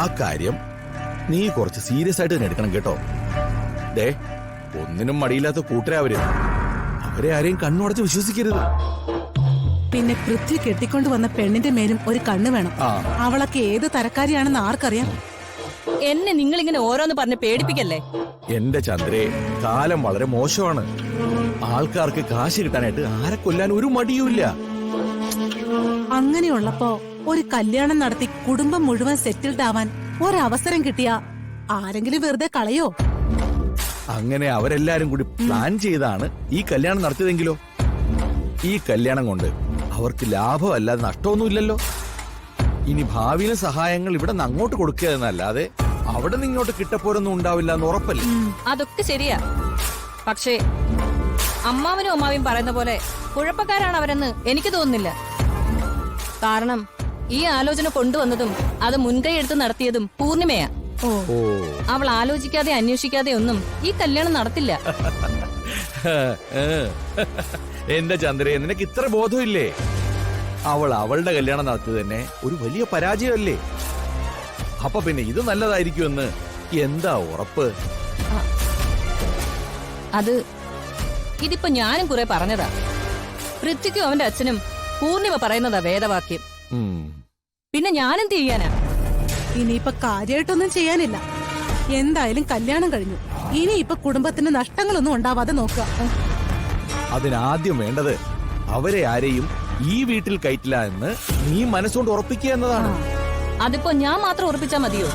ആ കാര്യം നീ കുറച്ച് സീരിയസ് ആയിട്ട് തന്നെ എടുക്കണം കേട്ടോ. ദേ, ഒന്നിനും മടിയില്ലാത്ത കൂട്ടരെ അവരെ ആരെയും കണ്ണുടച്ച് വിശ്വസിക്കരുത്. പിന്നെ പൃഥ്വി കെട്ടിക്കൊണ്ട് വന്ന പെണ്ണിന്റെ മേലും ഒരു കണ്ണ് വേണം. അവളൊക്കെ ഏത് തരക്കാരിയാണെന്ന് ആർക്കറിയാം? എന്നെ നിങ്ങളിങ്ങനെ ഓരോന്ന് പറഞ്ഞ് പേടിപ്പിക്കല്ലേ. എന്റെ ചന്ദ്രേ, കാലം വളരെ മോശമാണ്. ആൾക്കാർക്ക് കാശ് കിട്ടാനായിട്ട് ആരെ കൊല്ലാൻ ഒരു മടിയുമില്ല. അങ്ങനെയുള്ളപ്പോ ഒരു കല്യാണം നടത്തി കുടുംബം മുഴുവൻ സെറ്റിൽഡ് ആവാൻ ഒരവസരം കിട്ടിയാ ആരെങ്കിലും വെറുതെ കളയോ? അങ്ങനെ അവരെല്ലാരും കൂടി പ്ലാൻ ചെയ്താണ് ഈ കല്യാണം നടത്തിയതെങ്കിലോ? ഈ കല്യാണം കൊണ്ട് അവർക്ക് ലാഭമല്ലാതെ നഷ്ടമൊന്നുമില്ലല്ലോ. ഇനി ഭാവിയിലെ സഹായങ്ങൾ ഇവിടെ നിന്ന് അങ്ങോട്ട് കൊടുക്കുക എന്നല്ലാതെ അവിടെ നിന്ന് ഇങ്ങോട്ട് കിട്ടപ്പോരൊന്നും ഉണ്ടാവില്ല എന്ന് ഉറപ്പല്ലേ? അതൊക്കെ ശരിയാ. പക്ഷേ അമ്മാവനും അമ്മാവിയും പറയുന്ന പോലെ കുഴപ്പക്കാരാണ് അവരെന്ന് എനിക്ക് തോന്നുന്നില്ല. കാരണം ഈ ആലോചന കൊണ്ടുവന്നതും അത് മുൻകൈ എടുത്ത് നടത്തിയതും പൂർണിമയാ. അവൾ ആലോചിക്കാതെ അന്വേഷിക്കാതെ ഒന്നും ഈ കല്യാണം നടത്തില്ല. എന്റെ ചന്ദ്രയെ, നിനക്ക് ഇത്ര ബോധമില്ലേ? അവൾ അവളുടെ കല്യാണം നടത്തിയത് തന്നെ ഒരു വലിയ പരാജയമല്ലേ? അപ്പൊ പിന്നെ ഇത് നല്ലതായിരിക്കുമെന്ന് എന്താ ഉറപ്പ്? അത് ഇതിപ്പോ ഞാനും കുറെ പറഞ്ഞതാ. പൃഥ്വിക്കും അവന്റെ അച്ഛനും പൂർണിമ പറയുന്നതാ വേദവാക്യം. പിന്നെ ഞാനെന്ത് ചെയ്യാനാ? ഇനിയിപ്പൊ കാര്യമായിട്ടൊന്നും ചെയ്യാനില്ല. എന്തായാലും കല്യാണം കഴിഞ്ഞു. ഇനിയിപ്പൊ കുടുംബത്തിന് നഷ്ടങ്ങളൊന്നും ഉണ്ടാവാതെ നോക്കുക. അതിനാദ്യം വേണ്ടത് അവരെ ആരെയും ഈ വീട്ടിൽ കയറ്റില്ല എന്ന് നീ മനസ്സുകൊണ്ട് ഉറപ്പിക്കുക എന്നതാണ്. അതിപ്പോ ഞാൻ മാത്രം ഉറപ്പിച്ചാ മതിയോ?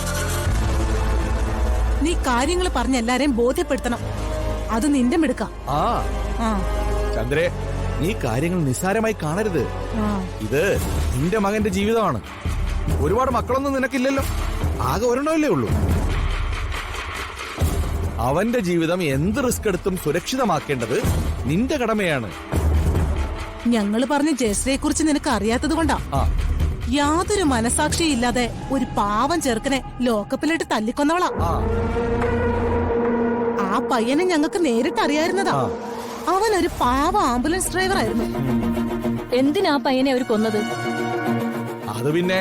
നീ കാര്യങ്ങൾ പറഞ്ഞ എല്ലാരെയും ബോധ്യപ്പെടുത്തണം. അത് നിന്റെ മിടുക്ക. ചന്ദ്രേ, നീ കാര്യങ്ങൾ നിസ്സാരമായി കാണരുത്. ഇത് നിന്റെ മകന്റെ ജീവിതമാണ്. ഒരുപാട് മക്കളൊന്നും നിനക്കില്ലല്ലോ, ആകെ ഒരെണ്ണമല്ലേ ഉള്ളൂ. അവന്റെ ജീവിതം എന്ത് റിസ്ക് എടുത്തും സുരക്ഷിതമാക്കേണ്ടത് നിന്റെ കടമയാണ്. ഞങ്ങള് പറഞ്ഞ ജയശ്രീയെ കുറിച്ച് നിനക്ക് അറിയാത്തത് കൊണ്ടാ. യാതൊരു മനസാക്ഷിയും ഇല്ലാതെ ഒരു പാവം ചെറുക്കനെ ലോക്കപ്പിലിട്ട് തല്ലിക്കൊന്നവളാ. ആ പയ്യനെ ഞങ്ങൾക്ക് നേരിട്ട് അറിയായിരുന്നതാ. അവനൊരു പാവ ആംബുലൻസ് ഡ്രൈവർ ആയിരുന്നു. എന്തിനാ പയ്യനെ അവർ കൊന്നത്? അത് പിന്നെ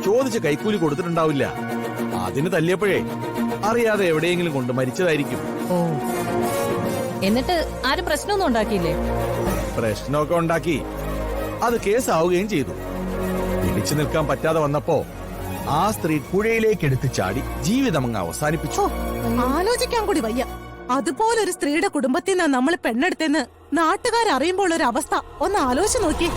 ചോദിച്ച കൈക്കൂലി കൊടുത്തിട്ടുണ്ടാവില്ല. അതിന് തല്ലിയപ്പോഴേ അറിയാതെ എവിടെയെങ്കിലും കൊണ്ട് മരിച്ചതായിരിക്കും. എന്നിട്ട് ആരും പ്രശ്നമൊന്നും ഉണ്ടാക്കിയില്ലേ? പ്രശ്നമൊക്കെ ഉണ്ടാക്കി. അത് കേസാവുകയും ചെയ്തു. പിടിച്ചു നിൽക്കാൻ പറ്റാതെ വന്നപ്പോ ആ സ്ത്രീ പുഴയിലേക്ക് എടുത്ത് ചാടി ജീവിതം അങ്ങ് അവസാനിപ്പിച്ചു. ആലോചിക്കാൻ കൂടി വയ്യ. അതുപോലൊരു സ്ത്രീയുടെ കുടുംബത്തിൽ നിന്നാ നമ്മൾ പെണ്ണെടുത്തെന്ന് നാട്ടുകാരറിയുമ്പോൾ ഒരു അവസ്ഥ ഒന്ന് ആലോചിച്ച് നോക്കി.